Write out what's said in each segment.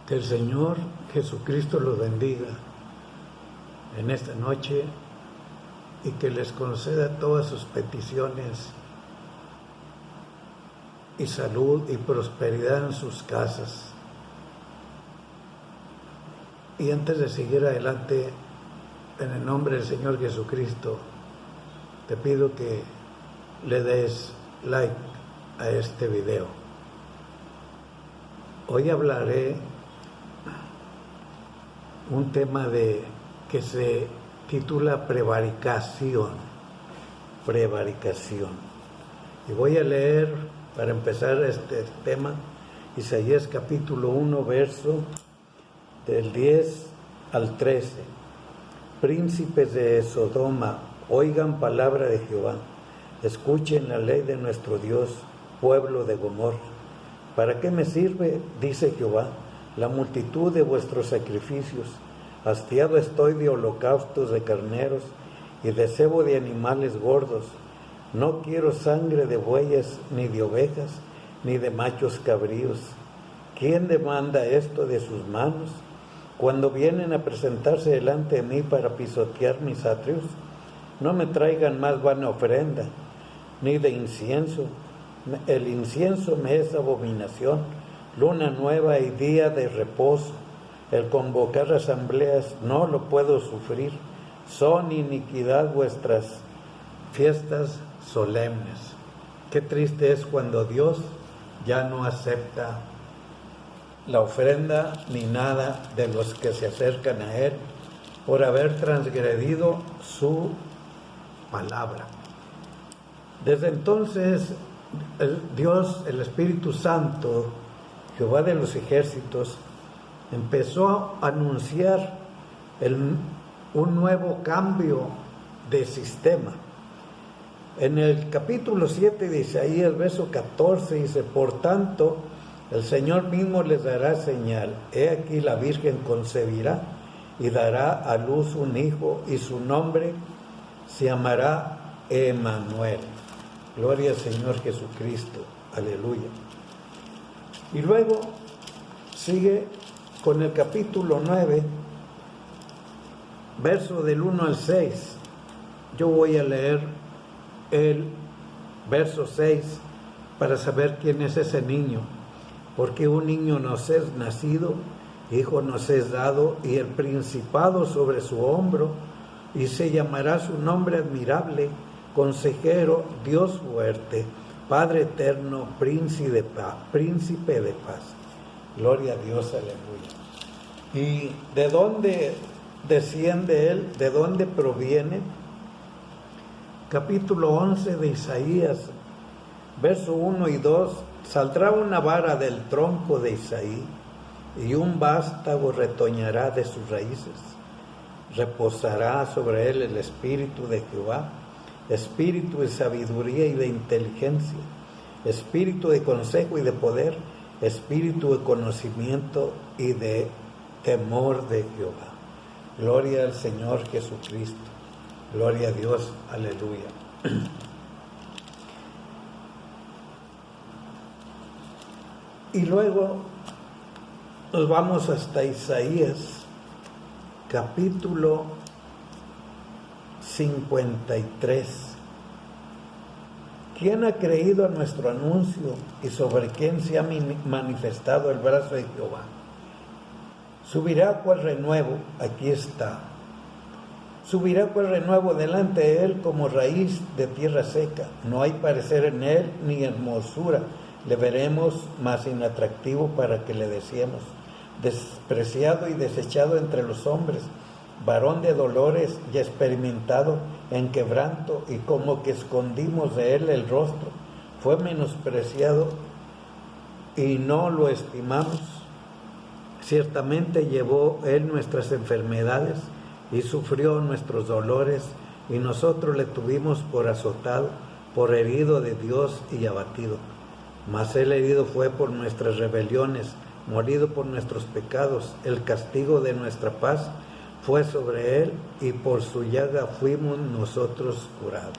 Que el Señor Jesucristo los bendiga en esta noche y que les conceda todas sus peticiones y salud y prosperidad en sus casas. Y antes de seguir adelante, en el nombre del Señor Jesucristo, te pido que le des like a este video. Hoy hablaré un tema que se titula prevaricación. Y voy a leer, para empezar este tema, Isaías capítulo 1, verso del 10 al 13. Príncipes de Sodoma, oigan palabra de Jehová, escuchen la ley de nuestro Dios, pueblo de Gomorra. ¿Para qué me sirve, dice Jehová, la multitud de vuestros sacrificios? Hastiado estoy de holocaustos de carneros y de cebo de animales gordos. No quiero sangre de bueyes, ni de ovejas, ni de machos cabríos. ¿Quién demanda esto de sus manos? Cuando vienen a presentarse delante de mí para pisotear mis atrios, no me traigan más vana ofrenda, ni de incienso. El incienso me es abominación, luna nueva y día de reposo. El convocar asambleas no lo puedo sufrir. Son iniquidad vuestras fiestas solemnes. Qué triste es cuando Dios ya no acepta la ofrenda ni nada de los que se acercan a Él por haber transgredido su palabra. Desde entonces, Dios, el Espíritu Santo, Jehová de los ejércitos, empezó a anunciar un nuevo cambio de sistema. En el capítulo 7 de Isaías, verso 14, dice: por tanto, el Señor mismo les dará señal. He aquí la Virgen concebirá y dará a luz un hijo, y su nombre se llamará Emmanuel. Gloria al Señor Jesucristo. Aleluya. Y luego sigue con el capítulo 9, verso del 1 al 6. Yo voy a leer el verso 6 para saber quién es ese niño. Porque un niño nos es nacido, hijo nos es dado, y el principado sobre su hombro, y se llamará su nombre admirable, consejero, Dios fuerte, Padre eterno, príncipe de paz. Gloria a Dios, aleluya. ¿Y de dónde desciende él? ¿De dónde proviene? Capítulo 11 de Isaías, verso 1 y 2. Saldrá una vara del tronco de Isaí, y un vástago retoñará de sus raíces. Reposará sobre él el espíritu de Jehová, espíritu de sabiduría y de inteligencia, espíritu de consejo y de poder, espíritu de conocimiento y de temor de Jehová. Gloria al Señor Jesucristo. Gloria a Dios. Aleluya. Y luego nos vamos hasta Isaías, capítulo 53. ¿Quién ha creído a nuestro anuncio y sobre quién se ha manifestado el brazo de Jehová? Subirá cual renuevo, aquí está. Subirá cual renuevo delante de él como raíz de tierra seca. No hay parecer en él ni hermosura. Le veremos más inatractivo para que le deseemos. Despreciado y desechado entre los hombres, varón de dolores y experimentado en quebranto, y como que escondimos de él el rostro. Fue menospreciado y no lo estimamos. Ciertamente llevó él nuestras enfermedades y sufrió nuestros dolores, y nosotros le tuvimos por azotado, por herido de Dios y abatido. Mas él herido fue por nuestras rebeliones, molido por nuestros pecados. El castigo de nuestra paz fue sobre él, y por su llaga fuimos nosotros curados.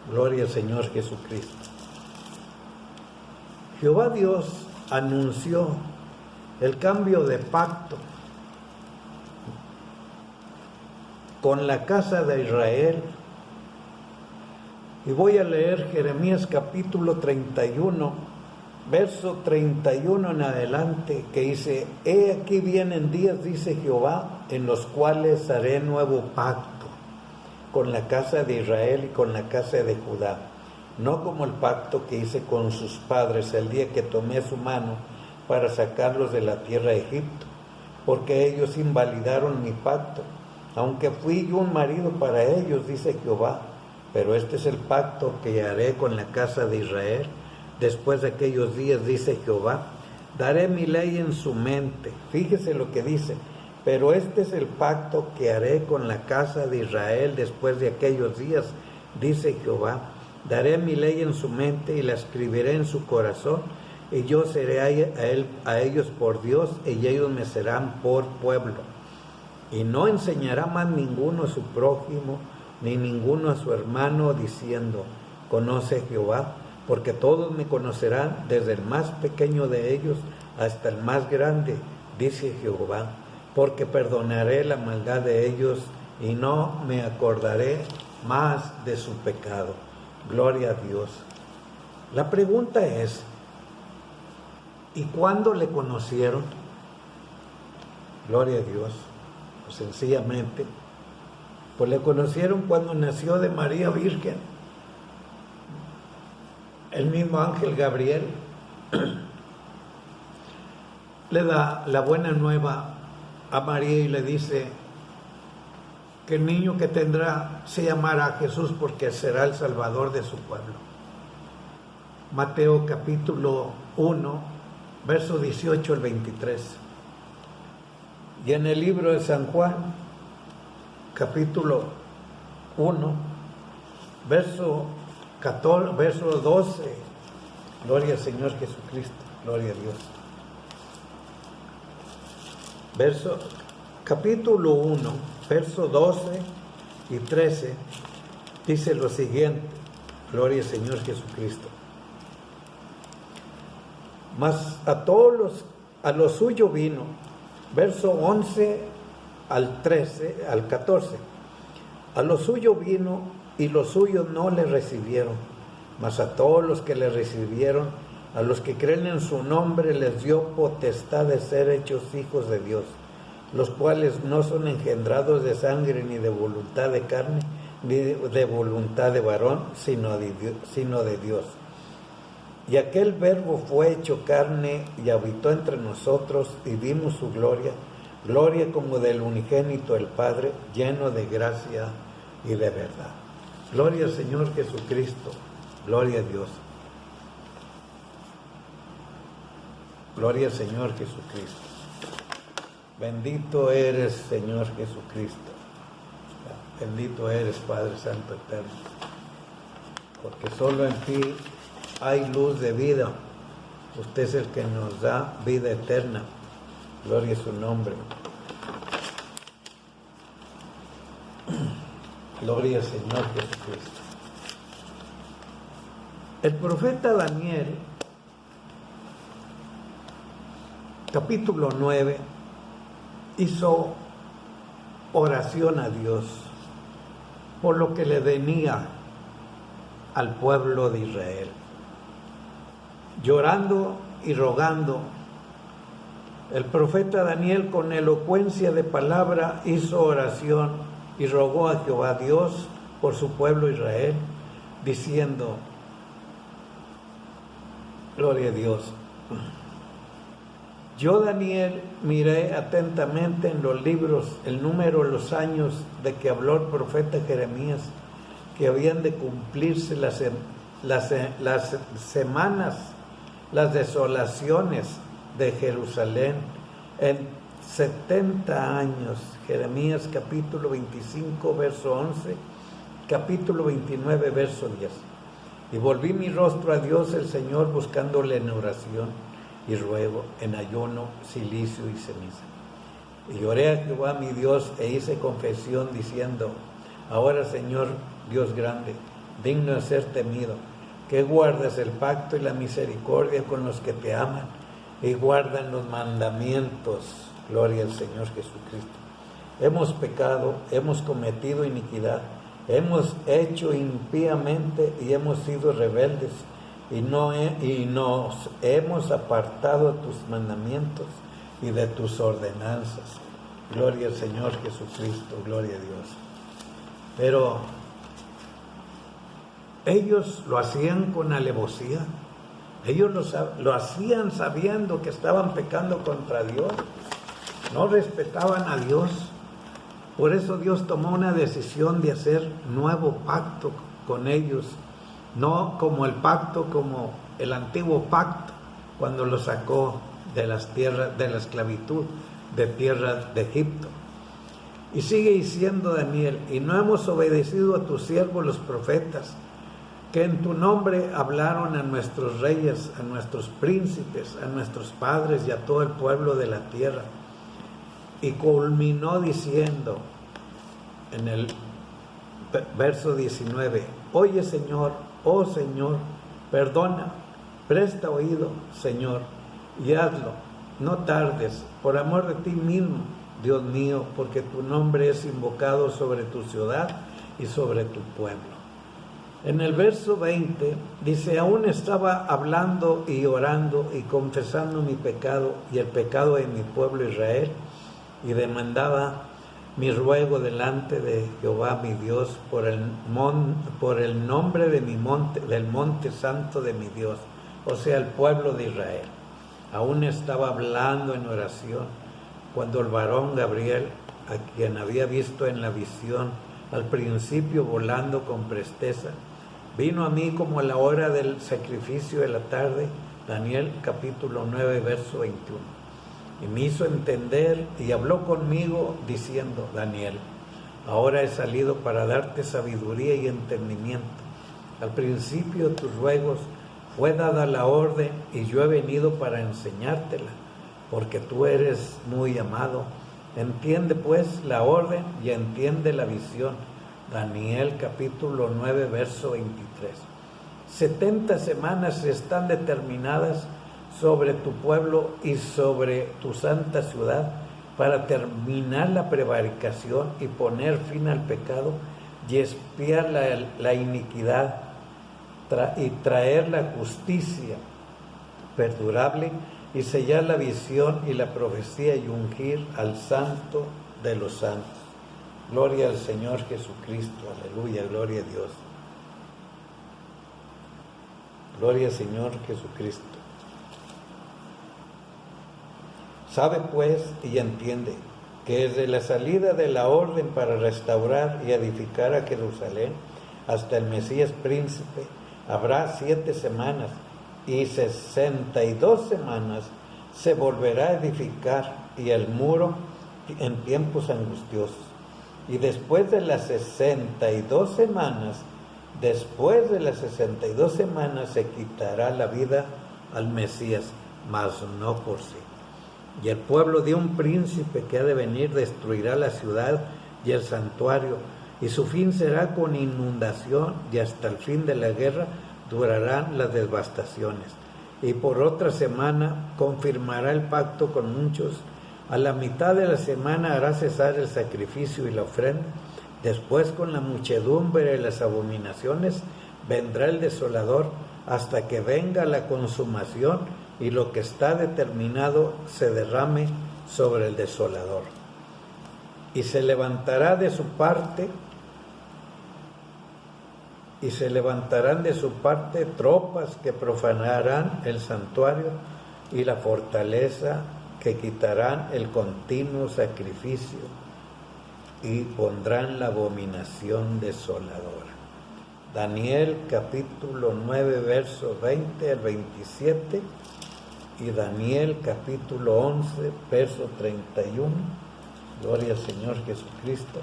Gloria al Señor Jesucristo. Jehová Dios anunció el cambio de pacto con la casa de Israel. Y voy a leer Jeremías capítulo 31, verso 31 en adelante, que dice: He aquí vienen días, dice Jehová, en los cuales haré nuevo pacto con la casa de Israel y con la casa de Judá, no como el pacto que hice con sus padres el día que tomé su mano para sacarlos de la tierra de Egipto, porque ellos invalidaron mi pacto, aunque fui yo un marido para ellos, dice Jehová. Pero este es el pacto que haré con la casa de Israel después de aquellos días, dice Jehová. Daré mi ley en su mente. Fíjese lo que dice: pero este es el pacto que haré con la casa de Israel después de aquellos días, dice Jehová. Daré mi ley en su mente y la escribiré en su corazón, y yo seré a ellos por Dios, y ellos me serán por pueblo. Y no enseñará más ninguno a su prójimo, ni ninguno a su hermano, diciendo: conoce a Jehová, porque todos me conocerán, desde el más pequeño de ellos hasta el más grande, dice Jehová, porque perdonaré la maldad de ellos y no me acordaré más de su pecado. Gloria a Dios. La pregunta es: ¿y cuándo le conocieron? Gloria a Dios. Pues sencillamente, pues le conocieron cuando nació de María Virgen. El mismo ángel Gabriel le da la buena nueva a María y le dice que el niño que tendrá se llamará Jesús, porque será el Salvador de su pueblo. Mateo capítulo 1, verso 18 al 23. Y en el libro de San Juan, capítulo 1, verso 12, gloria al Señor Jesucristo, gloria a Dios. Capítulo 1, verso 12 y 13, dice lo siguiente: gloria al Señor Jesucristo. Mas a lo suyo vino, verso 11 al 14, a lo suyo vino y los suyos no le recibieron, mas a todos los que le recibieron, a los que creen en su nombre, les dio potestad de ser hechos hijos de Dios, los cuales no son engendrados de sangre, ni de voluntad de carne, ni de voluntad de varón, sino de Dios. Y aquel Verbo fue hecho carne y habitó entre nosotros, y vimos su gloria, gloria como del unigénito del Padre, lleno de gracia y de verdad. Gloria al Señor Jesucristo, gloria a Dios. Gloria al Señor Jesucristo. Bendito eres, Señor Jesucristo. Bendito eres, Padre Santo Eterno. Porque solo en ti hay luz de vida. Usted es el que nos da vida eterna. Gloria a su nombre. Gloria al Señor Jesucristo. El profeta Daniel, capítulo 9, hizo oración a Dios por lo que le venía al pueblo de Israel. Llorando y rogando, el profeta Daniel, con elocuencia de palabra, hizo oración y rogó a Jehová Dios por su pueblo Israel, diciendo: gloria a Dios. Yo, Daniel, miré atentamente en los libros el número de los años de que habló el profeta Jeremías, que habían de cumplirse las semanas, las desolaciones de Jerusalén en 70 años. Jeremías capítulo 25, verso 11, capítulo 29, verso 10. Y volví mi rostro a Dios el Señor, buscándole en oración y ruego, en ayuno, cilicio y ceniza. Y oré a Jehová mi Dios e hice confesión diciendo: ahora, Señor Dios grande, digno de ser temido, que guardas el pacto y la misericordia con los que te aman y guardan los mandamientos. Gloria al Señor Jesucristo. Hemos pecado, hemos cometido iniquidad, hemos hecho impíamente y hemos sido rebeldes y nos hemos apartado de tus mandamientos y de tus ordenanzas. Gloria al Señor Jesucristo, gloria a Dios. Pero ellos lo hacían con alevosía. Ellos lo hacían sabiendo que estaban pecando contra Dios. No respetaban a Dios. Por eso Dios tomó una decisión de hacer nuevo pacto con ellos. No como el pacto, como el antiguo pacto, cuando los sacó de las tierras, de la esclavitud, de tierra de Egipto. Y sigue diciendo Daniel: y no hemos obedecido a tus siervos los profetas, que en tu nombre hablaron a nuestros reyes, a nuestros príncipes, a nuestros padres y a todo el pueblo de la tierra. Y culminó diciendo en el verso 19: oye, Señor, oh Señor, perdona, presta oído, Señor, y hazlo, no tardes, por amor de ti mismo, Dios mío, porque tu nombre es invocado sobre tu ciudad y sobre tu pueblo. En el verso 20 dice: aún estaba hablando y orando y confesando mi pecado y el pecado de mi pueblo Israel, y demandaba mi ruego delante de Jehová mi Dios por el nombre de mi monte, del monte santo de mi Dios, o sea, el pueblo de Israel. Aún estaba hablando en oración cuando el varón Gabriel, a quien había visto en la visión al principio volando con presteza, vino a mí como a la hora del sacrificio de la tarde. Daniel capítulo 9 verso 21. Y me hizo entender y habló conmigo diciendo: Daniel, ahora he salido para darte sabiduría y entendimiento. Al principio de tus ruegos fue dada la orden y yo he venido para enseñártela, porque tú eres muy amado. Entiende pues la orden y entiende la visión. Daniel capítulo 9 verso 23. 70 semanas están determinadas sobre tu pueblo y sobre tu santa ciudad, para terminar la prevaricación y poner fin al pecado y expiar la iniquidad y traer la justicia perdurable y sellar la visión y la profecía y ungir al santo de los santos. Gloria al Señor Jesucristo, aleluya, gloria a Dios. Gloria al Señor Jesucristo. Sabe pues y entiende que desde la salida de la orden para restaurar y edificar a Jerusalén hasta el Mesías príncipe habrá 7 semanas, y 62 semanas se volverá a edificar y el muro en tiempos angustiosos. Y después de las 62 semanas, se quitará la vida al Mesías, mas no por sí. Y el pueblo de un príncipe que ha de venir destruirá la ciudad y el santuario, y su fin será con inundación, y hasta el fin de la guerra durarán las devastaciones. Y por otra semana confirmará el pacto con muchos. A la mitad de la semana hará cesar el sacrificio y la ofrenda. Después, con la muchedumbre de las abominaciones, vendrá el desolador, hasta que venga la consumación y lo que está determinado se derrame sobre el desolador. Y se levantarán de su parte tropas que profanarán el santuario y la fortaleza, que quitarán el continuo sacrificio y pondrán la abominación desoladora. Daniel capítulo 9 verso 20 al 27 y Daniel capítulo 11 verso 31. Gloria al Señor Jesucristo,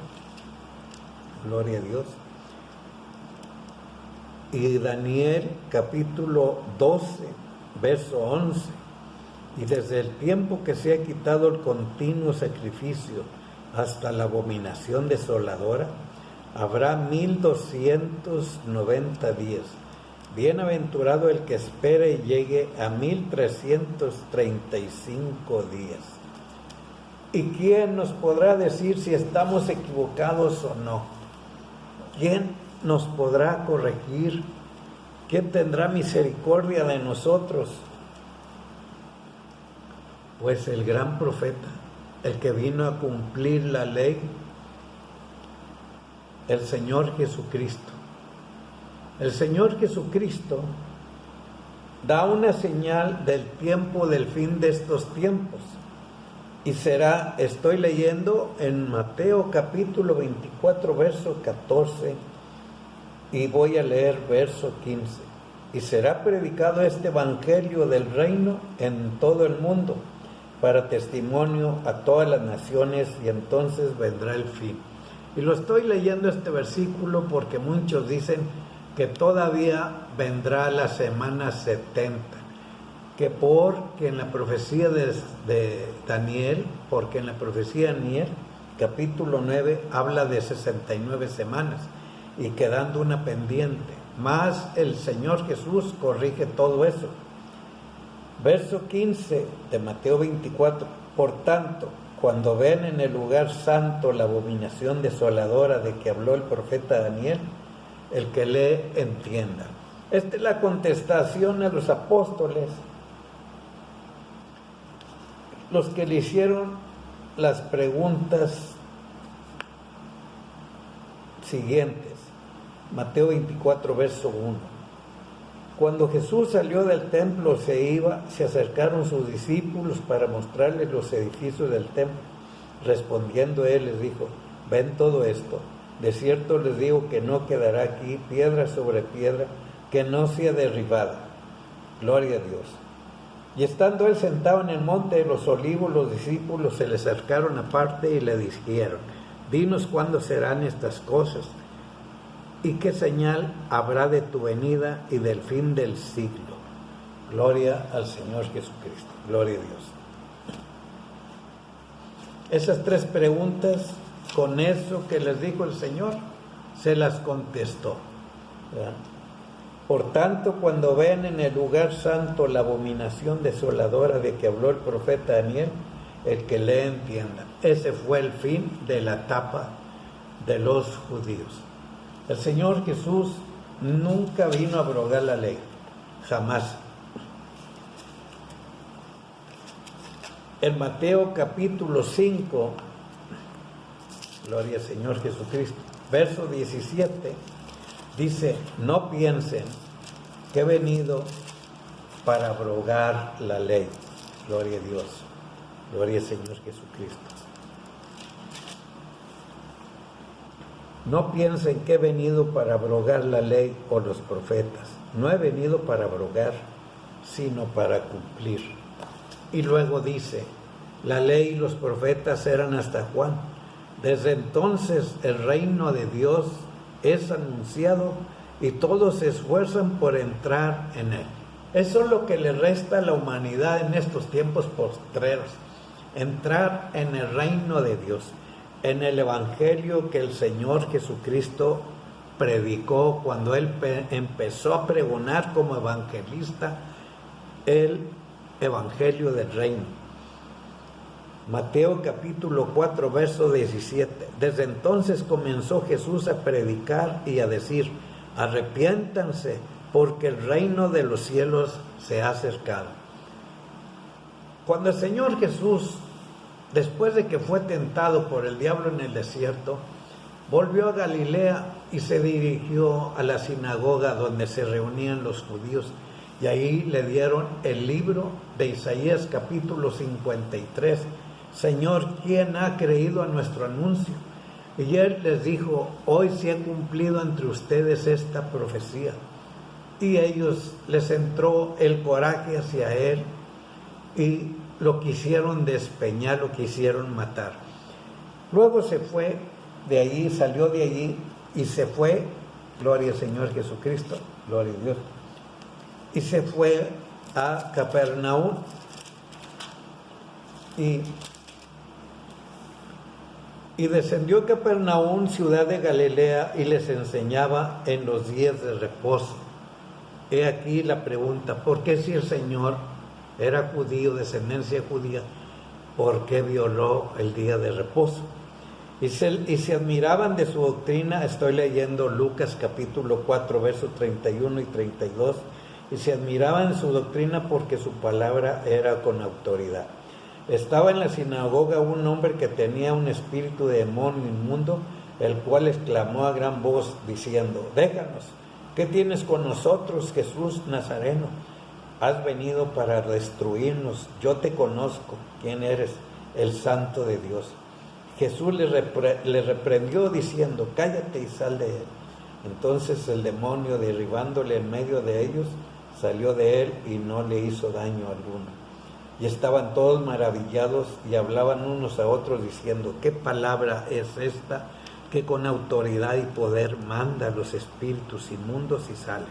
gloria a Dios. Y Daniel capítulo 12 verso 11. Y desde el tiempo que se ha quitado el continuo sacrificio hasta la abominación desoladora, habrá 1290 días. Bienaventurado el que espere y llegue a 1335 días. ¿Y quién nos podrá decir si estamos equivocados o no? ¿Quién nos podrá corregir? ¿Quién tendrá misericordia de nosotros? Pues el gran profeta, el que vino a cumplir la ley, el Señor Jesucristo. El Señor Jesucristo da una señal del tiempo, del fin de estos tiempos. Y será, estoy leyendo en Mateo capítulo 24, verso 14, y voy a leer verso 15. Y será predicado este evangelio del reino en todo el mundo, para testimonio a todas las naciones, y entonces vendrá el fin. Y lo estoy leyendo este versículo porque muchos dicen que todavía vendrá la semana 70, que porque en la profecía de Daniel, porque en la profecía de Daniel, capítulo 9, habla de 69 semanas, y quedando una pendiente, más el Señor Jesús corrige todo eso. Verso 15 de Mateo 24, por tanto, cuando ven en el lugar santo la abominación desoladora de que habló el profeta Daniel, el que lee entienda. Esta es la contestación a los apóstoles, los que le hicieron las preguntas siguientes. Mateo 24, verso 1. Cuando Jesús salió del templo se acercaron sus discípulos para mostrarles los edificios del templo. Respondiendo él les dijo: ¿ven todo esto? De cierto les digo que no quedará aquí piedra sobre piedra que no sea derribada. Gloria a Dios. Y estando él sentado en el monte de los olivos, los discípulos se le acercaron aparte y le dijeron: dinos cuándo serán estas cosas, y qué señal habrá de tu venida y del fin del siglo. Gloria al Señor Jesucristo. Gloria a Dios. Esas tres preguntas, con eso que les dijo el Señor, se las contestó. ¿Verdad? Por tanto, cuando ven en el lugar santo la abominación desoladora de que habló el profeta Daniel, el que lee entienda. Ese fue el fin de la etapa de los judíos. El Señor Jesús nunca vino a abrogar la ley, jamás. En Mateo capítulo 5, gloria al Señor Jesucristo, verso 17, dice: no piensen que he venido para abrogar la ley. Gloria a Dios, gloria al Señor Jesucristo. No piensen que he venido para abrogar la ley o los profetas. No he venido para abrogar, sino para cumplir. Y luego dice: la ley y los profetas eran hasta Juan. Desde entonces el reino de Dios es anunciado y todos se esfuerzan por entrar en él. Eso es lo que le resta a la humanidad en estos tiempos postreros: entrar en el reino de Dios, en el evangelio que el Señor Jesucristo predicó cuando Él empezó a pregonar como evangelista el evangelio del reino. Mateo capítulo 4, verso 17. Desde entonces comenzó Jesús a predicar y a decir: arrepiéntanse, porque el reino de los cielos se ha acercado. Cuando el Señor Jesús, después de que fue tentado por el diablo en el desierto, volvió a Galilea y se dirigió a la sinagoga donde se reunían los judíos, y ahí le dieron el libro de Isaías capítulo 53. Señor, ¿quién ha creído a nuestro anuncio? Y él les dijo: hoy se ha cumplido entre ustedes esta profecía. Y ellos les entró el coraje hacia él y lo quisieron despeñar, lo quisieron matar. Luego se fue de allí, salió de allí y se fue, gloria al Señor Jesucristo, gloria a Dios, y se fue a Capernaum. Y descendió a Capernaum, ciudad de Galilea, y les enseñaba en los días de reposo. he aquí la pregunta, ¿por qué si el Señor era judío, descendencia judía, por qué violó el día de reposo? Y se admiraban de su doctrina. Estoy leyendo Lucas capítulo 4, versos 31 y 32. Y se admiraban de su doctrina porque su palabra era con autoridad. Estaba en la sinagoga un hombre que tenía un espíritu de demonio inmundo, el cual exclamó a gran voz diciendo: déjanos, ¿qué tienes con nosotros, Jesús Nazareno? Has venido para destruirnos. Yo te conozco, quién eres, el Santo de Dios. Jesús le reprendió diciendo: cállate y sal de él. Entonces el demonio, derribándole en medio de ellos, salió de él y no le hizo daño alguno. Y estaban todos maravillados y hablaban unos a otros diciendo: ¿qué palabra es esta que con autoridad y poder manda a los espíritus inmundos y sale?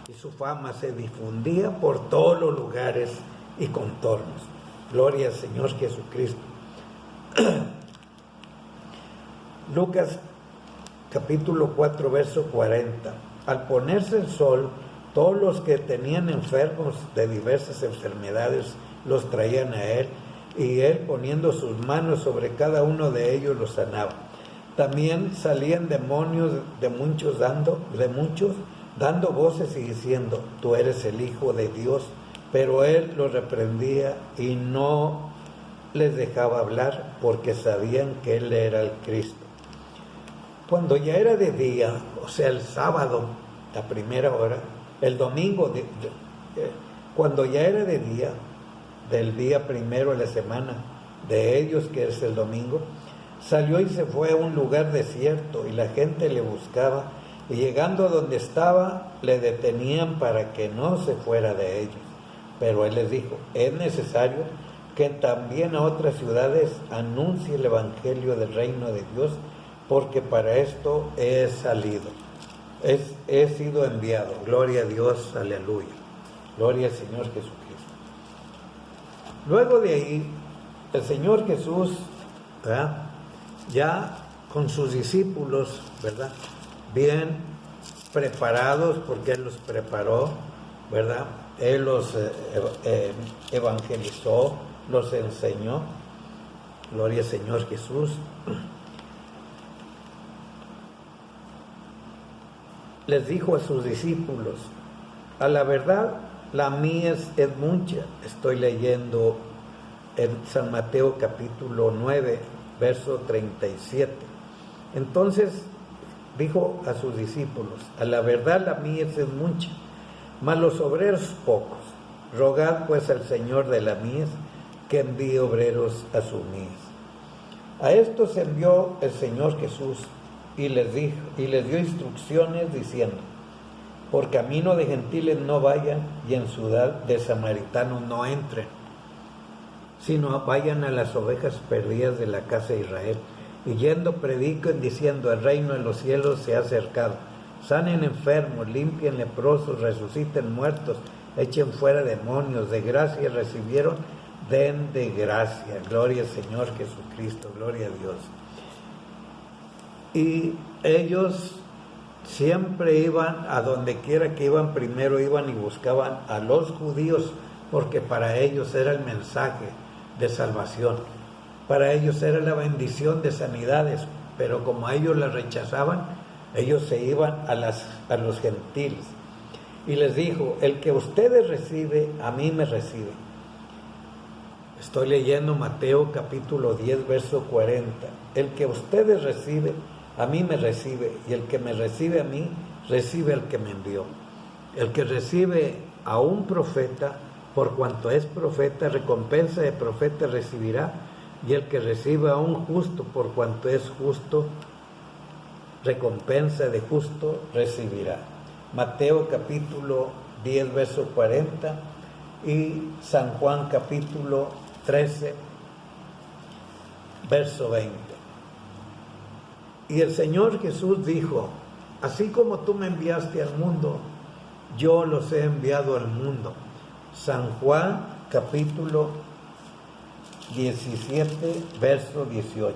Y su fama se difundía por todos los lugares y contornos. Gloria al Señor Jesucristo. Lucas capítulo 4, verso 40. Al ponerse el sol, todos los que tenían enfermos de diversas enfermedades los traían a él, y él, poniendo sus manos sobre cada uno de ellos, los sanaba. También salían demonios de muchos dando voces y diciendo: tú eres el Hijo de Dios. Pero él los reprendía y no les dejaba hablar, porque sabían que él era el Cristo. Cuando ya era de día, o sea, el sábado, a primera hora, el domingo, cuando ya era de día, del día primero de la semana de ellos, que es el domingo, salió y se fue a un lugar desierto, y la gente le buscaba, y llegando a donde estaba, le detenían para que no se fuera de ellos. Pero él les dijo: es necesario que también a otras ciudades anuncie el evangelio del reino de Dios, porque para esto he salido, he sido enviado. Gloria a Dios, aleluya. Gloria al Señor Jesucristo. Luego de ahí, el Señor Jesús, ¿verdad?, ya con sus discípulos, ¿verdad?, bien preparados, porque Él los preparó, ¿verdad?, Él los evangelizó, los enseñó. Gloria al Señor Jesús. Les dijo a sus discípulos: a la verdad, la mies es mucha. Estoy leyendo en San Mateo capítulo 9, verso 37. Entonces dijo a sus discípulos: a la verdad, la mies es mucha, mas los obreros pocos. Rogad pues al Señor de la mies que envíe obreros a su mies. A estos envió el Señor Jesús, y les dio instrucciones diciendo: por camino de gentiles no vayan, y en ciudad de samaritanos no entren, sino vayan a las ovejas perdidas de la casa de Israel. Y yendo prediquen diciendo: el reino de los cielos se ha acercado. Sanen enfermos, limpien leprosos, resuciten muertos, echen fuera demonios. De gracia recibieron, den de gracia. Gloria al Señor Jesucristo, gloria a Dios. Y ellos siempre iban, a donde quiera que iban, primero iban y buscaban a los judíos, porque para ellos era el mensaje de salvación, para ellos era la bendición de sanidades, pero como a ellos la rechazaban, ellos se iban a los gentiles. Y les dijo: el que ustedes recibe, a mí me recibe. Estoy leyendo Mateo capítulo 10, verso 40. El que ustedes reciben, a mí me recibe, y el que me recibe a mí, recibe al que me envió. El que recibe a un profeta, por cuanto es profeta, recompensa de profeta recibirá, y el que recibe a un justo, por cuanto es justo, recompensa de justo recibirá. Mateo capítulo 10, verso 40, y San Juan capítulo 13, verso 20. Y el Señor Jesús dijo: así como tú me enviaste al mundo, yo los he enviado al mundo. San Juan capítulo 17, verso 18.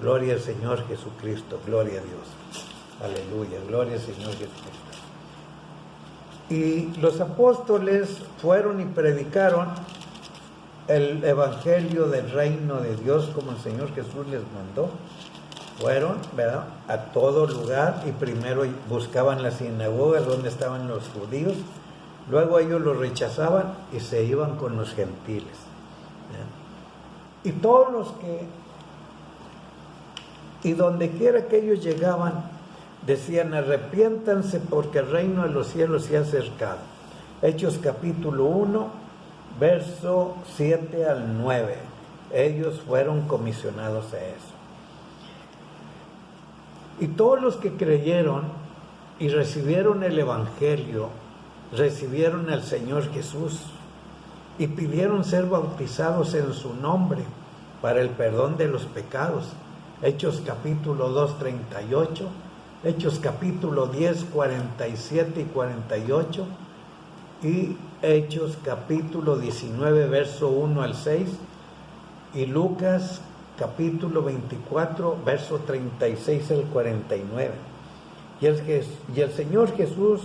Gloria al Señor Jesucristo, gloria a Dios. Aleluya, gloria al Señor Jesucristo. Y los apóstoles fueron y predicaron el evangelio del reino de Dios como el Señor Jesús les mandó. Fueron, ¿verdad?, a todo lugar y primero buscaban las sinagogas donde estaban los judíos, luego ellos los rechazaban y se iban con los gentiles, ¿verdad? Y todos los que, y donde quiera que ellos llegaban, decían: arrepiéntanse porque el reino de los cielos se ha acercado. Hechos capítulo 1, verso 7 al 9. Ellos fueron comisionados a eso. Y todos los que creyeron y recibieron el evangelio, recibieron al Señor Jesús y pidieron ser bautizados en su nombre para el perdón de los pecados. Hechos capítulo 2, 38. Hechos capítulo 10, 47 y 48, y Hechos capítulo 19, verso 1 al 6, y Lucas capítulo 24, verso 36 al 49. Y el Señor Jesús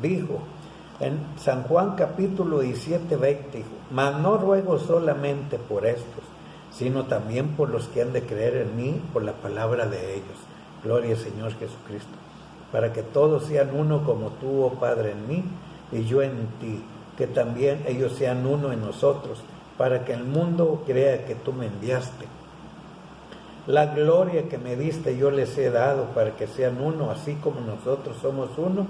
dijo en San Juan capítulo 17, 20, dijo: mas no ruego solamente por estos, sino también por los que han de creer en mí por la palabra de ellos. Gloria al Señor Jesucristo, para que todos sean uno como tú, oh Padre, en mí y yo en ti, que también ellos sean uno en nosotros, para que el mundo crea que tú me enviaste. La gloria que me diste yo les he dado, para que sean uno, así como nosotros somos uno,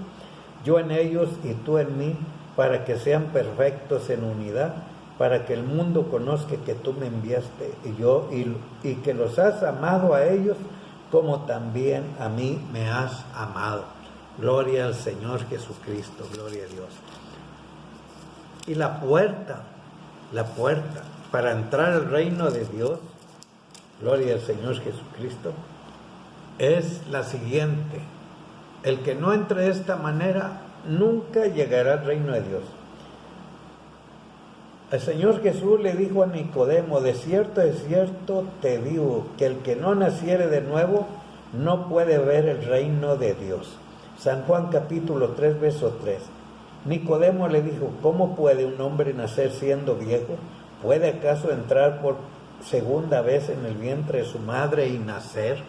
yo en ellos y tú en mí, para que sean perfectos en unidad, para que el mundo conozca que tú me enviaste y que los has amado a ellos, como también a mí me has amado. Gloria al Señor Jesucristo, gloria a Dios. Y la puerta para entrar al reino de Dios, gloria al Señor Jesucristo, es la siguiente: el que no entre de esta manera nunca llegará al reino de Dios. El Señor Jesús le dijo a Nicodemo: de cierto te digo, que el que no naciere de nuevo no puede ver el reino de Dios. San Juan capítulo 3, verso 3. Nicodemo le dijo: ¿cómo puede un hombre nacer siendo viejo? ¿Puede acaso entrar por segunda vez en el vientre de su madre y nacer?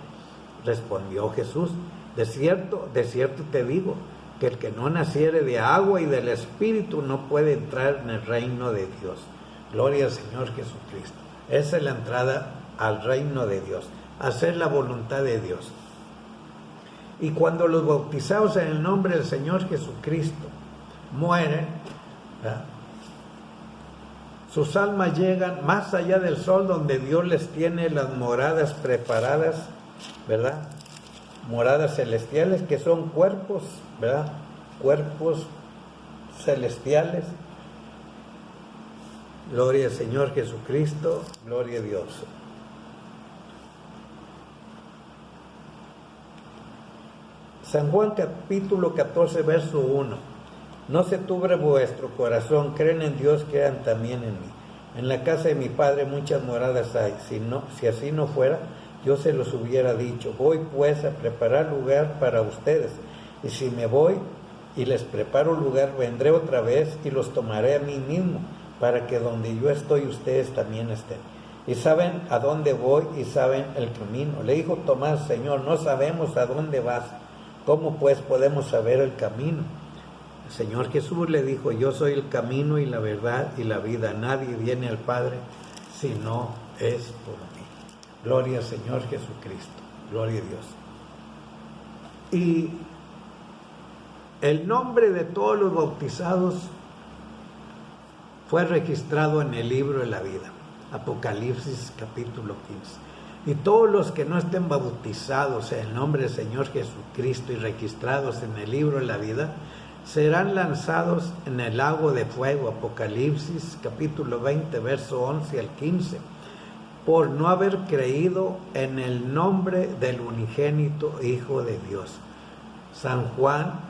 Respondió Jesús: de cierto te digo, que el que no naciere de agua y del Espíritu no puede entrar en el reino de Dios. Gloria al Señor Jesucristo. Esa es la entrada al reino de Dios, hacer la voluntad de Dios. Y cuando los bautizados en el nombre del Señor Jesucristo mueren, ¿verdad?, sus almas llegan más allá del sol, donde Dios les tiene las moradas preparadas, ¿verdad? Moradas celestiales, que son cuerpos, ¿verdad? Cuerpos celestiales. Gloria al Señor Jesucristo, gloria a Dios. San Juan capítulo 14, verso 1. No se turbe vuestro corazón, creen en Dios, crean también en mí. En la casa de mi Padre muchas moradas hay. Si así no fuera, yo se los hubiera dicho. Voy pues a preparar lugar para ustedes. Y si me voy y les preparo lugar, vendré otra vez y los tomaré a mí mismo, para que donde yo estoy, ustedes también estén. Y saben a dónde voy y saben el camino. Le dijo Tomás: Señor, no sabemos a dónde vas. ¿Cómo pues podemos saber el camino? El Señor Jesús le dijo: yo soy el camino y la verdad y la vida. Nadie viene al Padre si no es por mí. Gloria al Señor Jesucristo. Gloria a Dios. Y el nombre de todos los bautizados fue registrado en el libro de la vida. Apocalipsis capítulo 15. Y todos los que no estén bautizados en el nombre del Señor Jesucristo y registrados en el libro de la vida, serán lanzados en el lago de fuego. Apocalipsis capítulo 20, verso 11 al 15, por no haber creído en el nombre del unigénito Hijo de Dios. San Juan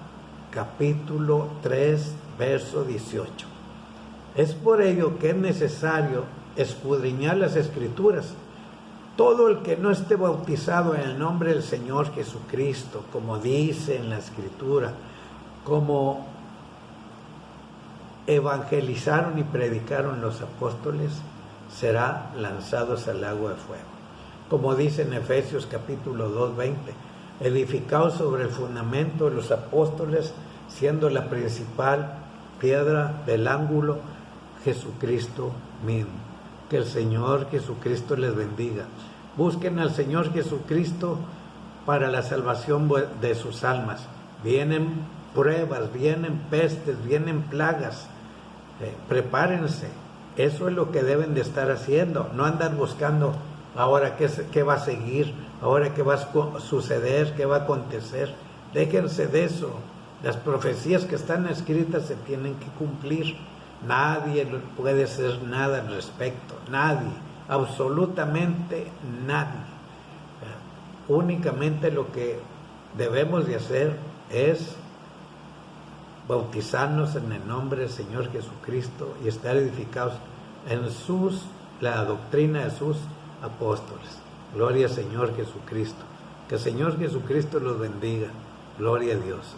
capítulo 3, verso 18. Es por ello que es necesario escudriñar las Escrituras. Todo el que no esté bautizado en el nombre del Señor Jesucristo, como dice en la Escritura, como evangelizaron y predicaron los apóstoles, será lanzados al lago de fuego. Como dice en Efesios capítulo 2:20, edificados sobre el fundamento de los apóstoles, siendo la principal piedra del ángulo Jesucristo mismo. Que el Señor Jesucristo les bendiga. Busquen al Señor Jesucristo para la salvación de sus almas. Vienen pruebas, vienen pestes, vienen plagas. Prepárense. Eso es lo que deben de estar haciendo. No andar buscando ahora qué va a seguir, ahora qué va a suceder, qué va a acontecer. Déjense de eso. Las profecías que están escritas se tienen que cumplir. Nadie puede hacer nada al respecto. Nadie. Absolutamente nadie. Únicamente lo que debemos de hacer es bautizarnos en el nombre del Señor Jesucristo y estar edificados en la doctrina de sus apóstoles. Gloria al Señor Jesucristo. Que el Señor Jesucristo los bendiga. Gloria a Dios.